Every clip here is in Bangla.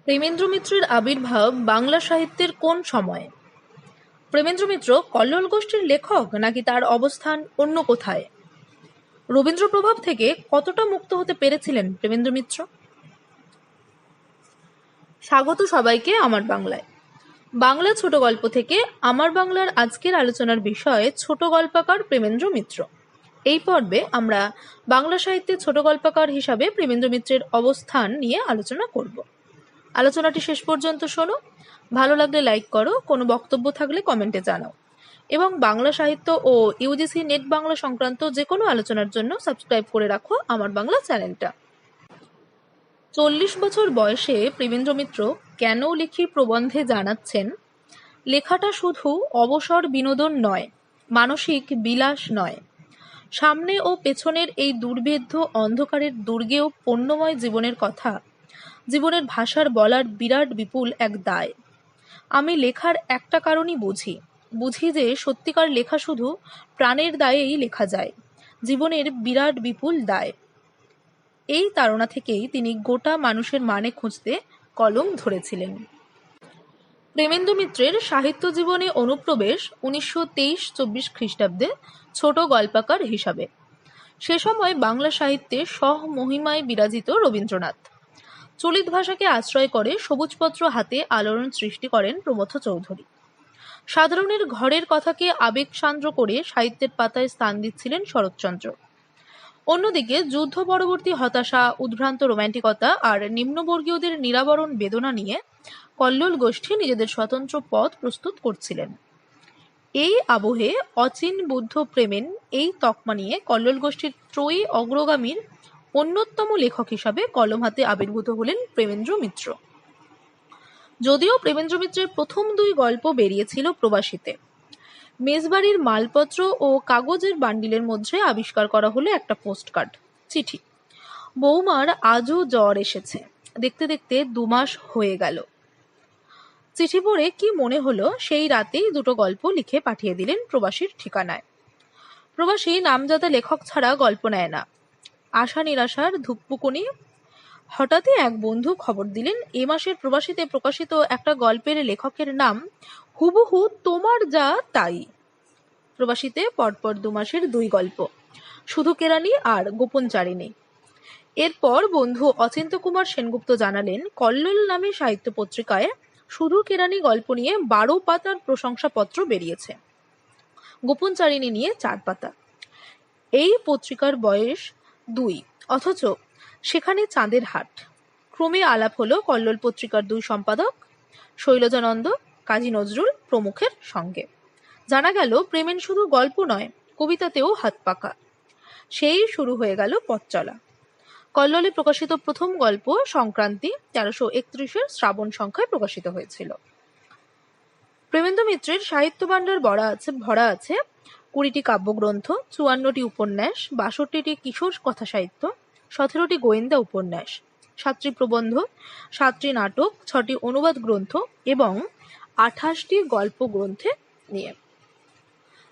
প্রেমেন্দ্র মিত্রের আবির্ভাব বাংলা সাহিত্যের কোন সময়ে? প্রেমেন্দ্র মিত্র কল্লোল গোষ্ঠীর লেখক নাকি তার অবস্থান অন্য কোথায়? রবীন্দ্র প্রভাব থেকে কতটা মুক্ত হতে পেরেছিলেন প্রেমেন্দ্র মিত্র? স্বাগত সবাইকে আমার বাংলায়। বাংলা ছোট গল্প থেকে আমার বাংলার আজকের আলোচনার বিষয় ছোট গল্পকার প্রেমেন্দ্র মিত্র। এই পর্বে আমরা বাংলা সাহিত্যে ছোট গল্পকার হিসাবে প্রেমেন্দ্র মিত্রের অবস্থান নিয়ে আলোচনা করব। আলোচনাটি শেষ পর্যন্ত শোনো, ভালো লাগলে লাইক করো, কোনো বক্তব্য থাকলে কমেন্টে জানাও এবং বাংলা সাহিত্য ও ইউজিসি নেট বাংলা সংক্রান্ত যে কোনো আলোচনার জন্য সাবস্ক্রাইব করে রাখো আমার বাংলা চ্যানেলটা। 40 বছর বয়সে প্রেমেন্দ্র মিত্র কেন লিখি প্রবন্ধে জানাচ্ছেন, লেখাটা শুধু অবসর বিনোদন নয়, মানসিক বিলাস নয়, সামনে ও পেছনের এই দুর্ভেদ্য অন্ধকারের দুর্গেও পণ্যময় জীবনের কথা, জীবনের ভাষার বলার বিরাট বিপুল এক দায়। আমি লেখার একটা কারণই বুঝি যে সত্যিকার লেখা শুধু প্রাণের দায়েই লেখা যায়, জীবনের বিরাট বিপুল দায়। এই তাড়না থেকেই তিনি গোটা মানুষের মানে খুঁজতে কলম ধরেছিলেন। প্রেমেন্দ্র মিত্রের সাহিত্য জীবনে অনুপ্রবেশ 1923-24 খ্রিস্টাব্দে ছোট গল্পকার হিসাবে। সে সময় বাংলা সাহিত্যে সহমহিমায় বিরাজিত রবীন্দ্রনাথ। চলিত ভাষাকে আশ্রয় করে সবুজপত্র হাতে আলোড়ন সৃষ্টি করেন প্রমথ চৌধুরী। সাধারণের ঘরের কথাকে আবেগসান্দ্র করে সাহিত্যের পাতায় স্থান দিচ্ছিলেন শরৎচন্দ্র। অন্যদিকে যুদ্ধ পরবর্তী হতাশা, উদ্ভ্রান্ত রোম্যান্টিকতা আর নিম্নবর্গীয়দের নিরাবরণ বেদনা নিয়ে কল্লোল গোষ্ঠী নিজেদের স্বতন্ত্র পথ প্রস্তুত করছিলেন। এই আবহে অচিন বুদ্ধ প্রেমেন এই তকমা নিয়ে কল্লোল গোষ্ঠীর ত্রয়ী অগ্রগামীর অন্যতম লেখক হিসাবে কলম হাতে আবির্ভূত হলেন প্রেমেন্দ্র মিত্র। যদিও প্রেমেন্দ্র মিত্রের প্রথম 2 গল্প বেরিয়েছিল প্রবাসীতে, মেজবাড়ির মালপত্র ও কাগজের বান্ডিলের মধ্যে আবিষ্কার করা হলো একটা পোস্টকার্ড, চিঠি। বৌমার আজও জ্বর এসেছে, দেখতে দেখতে 2 মাস হয়ে গেল। চিঠি পড়ে কি মনে হলো, সেই রাতেই 2টো গল্প লিখে পাঠিয়ে দিলেন প্রবাসীর ঠিকানায়। প্রবাসী নামজাদা লেখক ছাড়া গল্প নেয় না। আশা নিরাশার ধূপপুকুনি। হঠাৎই এক বন্ধু খবর দিলেন, এ মাসের প্রবাসীতে প্রকাশিত একটা গল্পের লেখকের নাম হুবহু তোমার যা তাই। প্রবাসীতে পরপর 2 মাসের 2 গল্প, শুধু কেরানি আর গোপনচারিণী। এরপর বন্ধু অচিন্ত কুমার সেনগুপ্ত জানালেন, কল্লোল নামে সাহিত্য পত্রিকায় শুধু কেরানি গল্প নিয়ে 12 পাতার প্রশংসাপত্র বেরিয়েছে, গোপনচারিণী নিয়ে 4 পাতা। এই পত্রিকার বয়স 2, অথচ সেখানে চাঁদের হাট। ক্রমে আলাপ হলো কল্লোল পত্রিকার 2 সম্পাদক শৈলজানন্দ, কাজী নজরুল প্রমুখের সঙ্গে। জানা গেল প্রেমেন শুধু গল্প নয়, কবিতাতেও হাত পাকা। সেই শুরু হয়ে গেল পথ চলা। কল্লোলে প্রকাশিত প্রথম গল্প সংক্রান্তি 1331 শ্রাবণ সংখ্যায় প্রকাশিত হয়েছিল। প্রেমেন্দ্র মিত্রের সাহিত্য ভাণ্ডার ভরা আছে 20টি কাব্যগ্রন্থ, 54টি উপন্যাস, 62টি কিশোর কথা সাহিত্য, 17টি গোয়েন্দা উপন্যাস, 7টি প্রবন্ধ, 7টি নাটক, 6টি অনুবাদ গ্রন্থ এবং 28টি গল্প গ্রন্থে নিয়ে,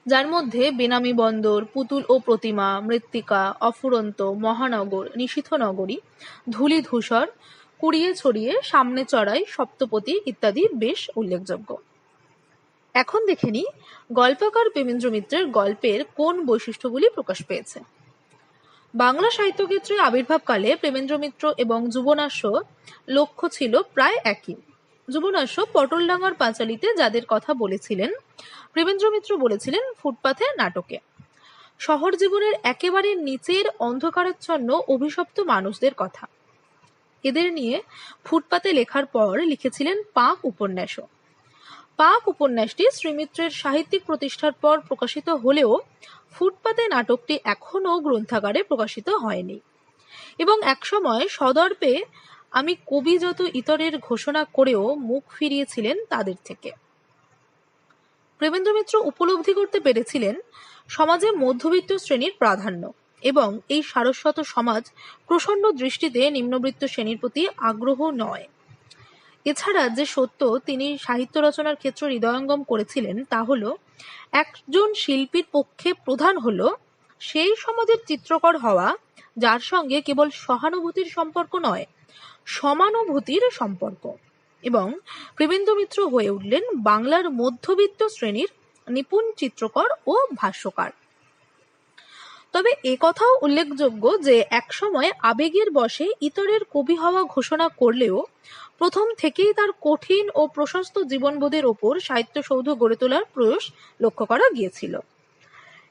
যার মধ্যে বেনামি বন্দর, পুতুল ও প্রতিমা, মৃত্তিকা, অফুরন্ত, মহানগর, নিশীথ নগরী, ধূলি ধূসর, কুড়িয়ে ছড়িয়ে, সামনে চড়াই, সপ্তপতি ইত্যাদি বেশ উল্লেখযোগ্য। এখন দেখে নিই গল্পকার প্রেমেন্দ্র মিত্রের গল্পের কোন বৈশিষ্ট্যগুলি প্রকাশ পেয়েছে। বাংলা সাহিত্যক্ষেত্রে আবির্ভাবকালে প্রেমেন্দ্র মিত্র এবং যুবনাশ্য লক্ষ্য ছিল প্রায় একই। যুবনাশ্য পটলডাঙ্গার পাঁচালীতে যাদের কথা বলেছিলেন, প্রেমেন্দ্র মিত্র বলেছিলেন ফুটপাথে নাটকে। শহর জীবনের একেবারে নিচের অন্ধকারাচ্ছন্ন অভিশপ্ত মানুষদের কথা। এদের নিয়ে ফুটপাতে লেখার পর লিখেছিলেন পাক উপন্যাসও। পাক উপন্যাসটি শ্রীমিত্রের সাহিত্যিক প্রতিষ্ঠার পর প্রকাশিত হলেও ফুটপাতে নাটকটি এখনও গ্রন্থাগারে প্রকাশিত হয়নি এবং একসময় সদর্পে আমি কবি যত ইতরের ঘোষণা করেও মুখ ফিরিয়েছিলেন তাদের থেকে। প্রেমেন্দ্র মিত্র উপলব্ধি করতে পেরেছিলেন সমাজে মধ্যবিত্ত শ্রেণীর প্রাধান্য এবং এই সারস্বত সমাজ প্রসন্ন দৃষ্টিতে নিম্নবিত্ত শ্রেণীর প্রতি আগ্রহ নয়। এছাড়া যে সত্য তিনি সাহিত্য রচনার ক্ষেত্রে হৃদয়ঙ্গম করেছিলেন তা হল, একজন শিল্পীর পক্ষে প্রধান হল সেই সমাজের চিত্রকর হওয়া যার সঙ্গে কেবল সহানুভূতির সম্পর্ক নয়, সমানুভূতির সম্পর্ক, এবং প্রেমেন্দ্র মিত্র হয়ে উঠলেন বাংলার মধ্যবিত্ত শ্রেণীর নিপুণ চিত্রকর ও ভাষ্যকার। তবে একথাও উল্লেখযোগ্য যে একসময় আবেগের বশে ইতরের কবি হওয়া ঘোষণা করলেও প্রথম থেকেই তার কঠিন ও প্রশস্ত জীবনবোধের ওপর সাহিত্যসৌধ গড়ে তোলার প্রয়াস লক্ষ্য করা গিয়েছিল,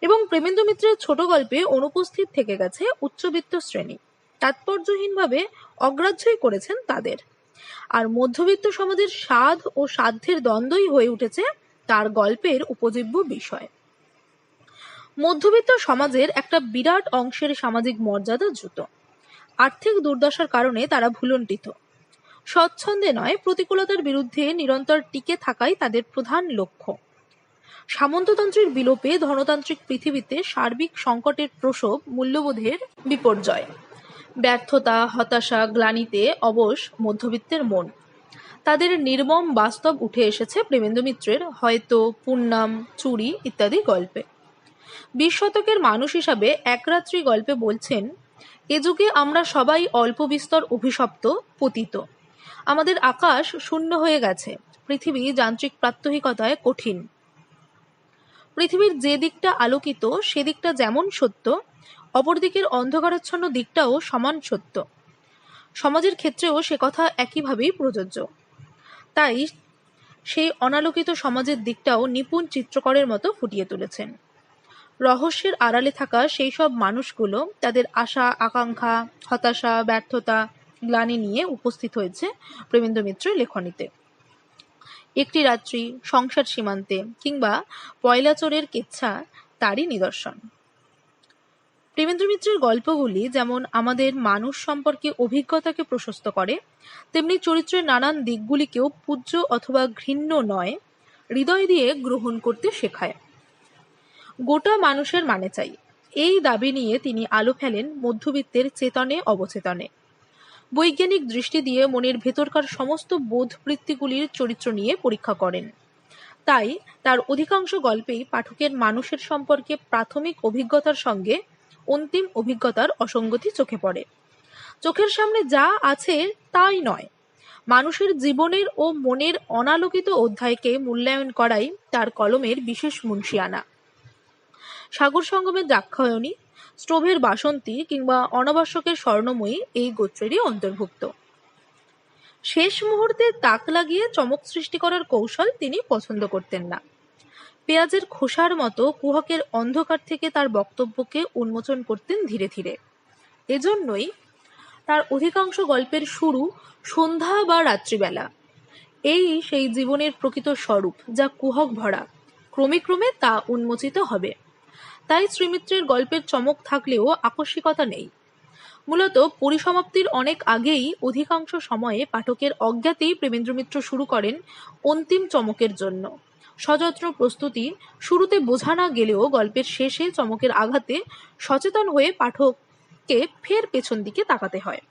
এবং প্রেমেন্দ্র মিত্রের ছোট গল্পে অনুপস্থিত থেকে গেছে উচ্চবিত্ত শ্রেণী, তাৎপর্যহীনভাবে অগ্রাহ্যই করেছেন তাদের, আর মধ্যবিত্ত সমাজের স্বাদ ও সাধ্যের দ্বন্দ্বই হয়ে উঠেছে তার গল্পের উপজীব্য বিষয়। মধ্যবিত্ত সমাজের একটা বিরাট অংশের সামাজিক মর্যাদা চ্যুত, আর্থিক দুর্দশার কারণে তারা ভুলণ্ঠিত, স্বচ্ছন্দে নয় প্রতিকূলতার বিরুদ্ধে নিরন্তর টিকে থাকাই তাদের প্রধান লক্ষ্য। সামন্ততন্ত্রের বিলোপে ধনতান্ত্রিক পৃথিবীতে সার্বিক সংকটের প্রসব মূল্যবোধের বিপর্যয়, ব্যর্থতা, হতাশা, গ্লানিতে অবশ মধ্যবিত্তের মন। তাদের নির্মম বাস্তব উঠে এসেছে প্রেমেন্দ্র মিত্রের হয়তো, পুণ্যাম, চুরি ইত্যাদি গল্পে। 20 শতকের মানুষ হিসাবে একরাত্রি গল্পে বলছেন, এ যুগে আমরা সবাই অল্প বিস্তর অভিশপ্ত, পতিত। আমাদের আকাশ শূন্য হয়ে গেছে, পৃথিবী যান্ত্রিক প্রাত্যহিকতায় কঠিন। পৃথিবীর যে দিকটা আলোকিত সেদিকটা যেমন সত্য, অপরদিকের অন্ধকারাচ্ছন্ন দিকটাও সমান সত্য। সমাজের ক্ষেত্রেও সে কথা একইভাবেই প্রযোজ্য। তাই সেই অনালোকিত সমাজের দিকটাও নিপুণ চিত্রকরের মতো ফুটিয়ে তুলেছেন। রহস্যের আড়ালে থাকা সেই সব মানুষগুলো তাদের আশা, আকাঙ্ক্ষা, হতাশা, ব্যর্থতা, গ্লানি নিয়ে উপস্থিত হয়েছে প্রেমেন্দ্র মিত্রের লেখনীতে। একটি রাত্রি, সংসার সীমান্তে কিংবা পয়লা চোরের কেচ্ছা তারই নিদর্শন। প্রেমেন্দ্র মিত্রের গল্পগুলি যেমন আমাদের মানুষ সম্পর্কে অভিজ্ঞতাকে প্রশস্ত করে, তেমনি চরিত্রের নানান দিকগুলিকেও পূজ্য অথবা ঘৃণ্য নয়, হৃদয় দিয়ে গ্রহণ করতে শেখায়। গোটা মানুষের মানে চাই, এই দাবি নিয়ে তিনি আলো ফেলেন মধ্যবিত্তের চেতনে অবচেতনে। বৈজ্ঞানিক দৃষ্টি দিয়ে মনের ভেতরকার সমস্ত বোধবৃত্তিগুলির চরিত্র নিয়ে পরীক্ষা করেন। তাই তার অধিকাংশ গল্পেই পাঠকের মানুষের সম্পর্কে প্রাথমিক অভিজ্ঞতার সঙ্গে অন্তিম অভিজ্ঞতার অসঙ্গতি চোখে পড়ে। চোখের সামনে যা আছে তাই নয়, মানুষের জীবনের ও মনের অনালোকিত অধ্যায়কে মূল্যায়ন করাই তার কলমের বিশেষ মুন্সিয়ানা। সাগর সঙ্গমের দাক্ষায়ণী, স্টোভের বাসন্তী কিংবা অনাবশ্যকের স্বর্ণময়ী এই গোত্রেরই অন্তর্ভুক্ত। শেষ মুহূর্তে তাক লাগিয়ে চমক সৃষ্টি করার কৌশল তিনি পছন্দ করতেন না। পেঁয়াজের খোসার মতো কুহকের অন্ধকার থেকে তার বক্তব্যকে উন্মোচন করতেন ধীরে ধীরে। এজন্যই তার অধিকাংশ গল্পের শুরু সন্ধ্যা বা রাত্রিবেলা। এই সেই জীবনের প্রকৃত স্বরূপ যা কুহক ভরা, ক্রমে ক্রমে তা উন্মোচিত হবে। তাই শ্রীমিত্রের গল্পের চমক থাকলেও আকস্মিকতা নেই। মূলত পরিসমাপ্তির অনেক আগেই অধিকাংশ সময়ে পাঠকের অজ্ঞাতেই প্রেমেন্দ্র মিত্র শুরু করেন অন্তিম চমকের জন্য। সযত্ন প্রস্তুতি শুরুতে বোঝা না গেলেও গল্পের শেষে চমকের আঘাতে সচেতন হয়ে পাঠককে ফের পেছন দিকে তাকাতে হয়।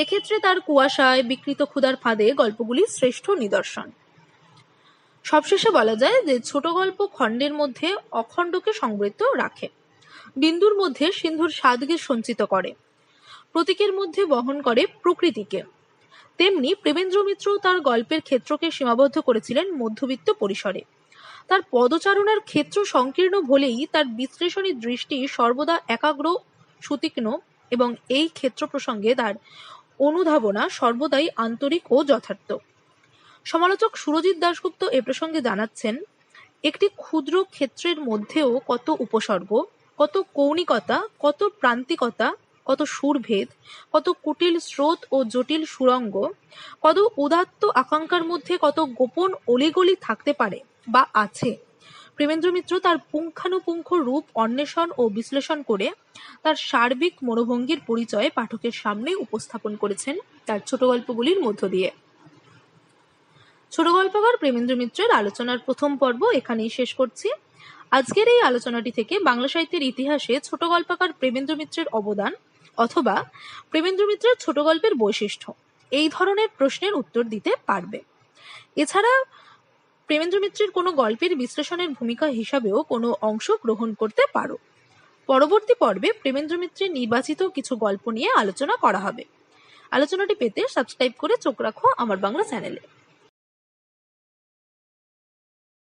এক্ষেত্রে তার কুয়াশায় বিকৃত ক্ষুধার ফাঁদে গল্পগুলি শ্রেষ্ঠ নিদর্শন। সবশেষে বলা যায় যে ছোট গল্প খণ্ডের মধ্যে অখণ্ডকে সংবৃত্ত রাখে, বিন্দুর মধ্যে সিন্ধুর স্বাদকে সঞ্চিত করে, প্রতীকের মধ্যে বহন করে প্রকৃতিকে। তেমনি প্রেমেন্দ্র মিত্র তার গল্পের ক্ষেত্রকে সীমাবদ্ধ করেছিলেন মধ্যবিত্ত পরিসরে। তার পদচারণার ক্ষেত্র সংকীর্ণ হলেই তার বিশ্লেষণী দৃষ্টি সর্বদা একাগ্র, সুতীক্ষ্ণ, এবং এই ক্ষেত্র প্রসঙ্গে তার অনুধাবনা সর্বদাই আন্তরিক ও যথার্থ। সমালোচক সুরজিৎ দাশগুপ্ত এ প্রসঙ্গে জানাচ্ছেন, একটি ক্ষুদ্র ক্ষেত্রের মধ্যেও কত উপসর্গ, কত কৌণিকতা, কত প্রান্তিকতা, কত সুরভেদ, কত কুটিল স্রোত ও জটিল সুরঙ্গ, কত উদাত্ত আকাঙ্ক্ষার মধ্যে কত গোপন অলিগলি থাকতে পারে বা আছে। প্রেমেন্দ্র মিত্র তার পুঙ্খানুপুঙ্খ রূপ অন্বেষণ ও বিশ্লেষণ করে তার সার্বিক মনোভঙ্গির পরিচয় পাঠকের সামনে উপস্থাপন করেছেন তার ছোট গল্পগুলির মধ্য দিয়ে। ছোট গল্পকার প্রেমেন্দ্র মিত্রের আলোচনার প্রথম পর্ব এখানেই শেষ করছি। আজকের এই আলোচনাটি থেকে বাংলা সাহিত্যের ইতিহাসে ছোট গল্পকার প্রেমেন্দ্র মিত্রের অবদান অথবা প্রেমেন্দ্র মিত্রের ছোট গল্পের বৈশিষ্ট্য এই ধরনের প্রশ্নের উত্তর দিতে পারবে। এছাড়া প্রেমেন্দ্র মিত্রের কোনো গল্পের বিশ্লেষণের ভূমিকা হিসাবেও কোনো অংশ গ্রহণ করতে পারো। পরবর্তী পর্বে প্রেমেন্দ্র মিত্রের নির্বাচিত কিছু গল্প নিয়ে আলোচনা করা হবে। আলোচনাটি পেতে সাবস্ক্রাইব করে চোখ রাখো আমার বাংলা চ্যানেলে।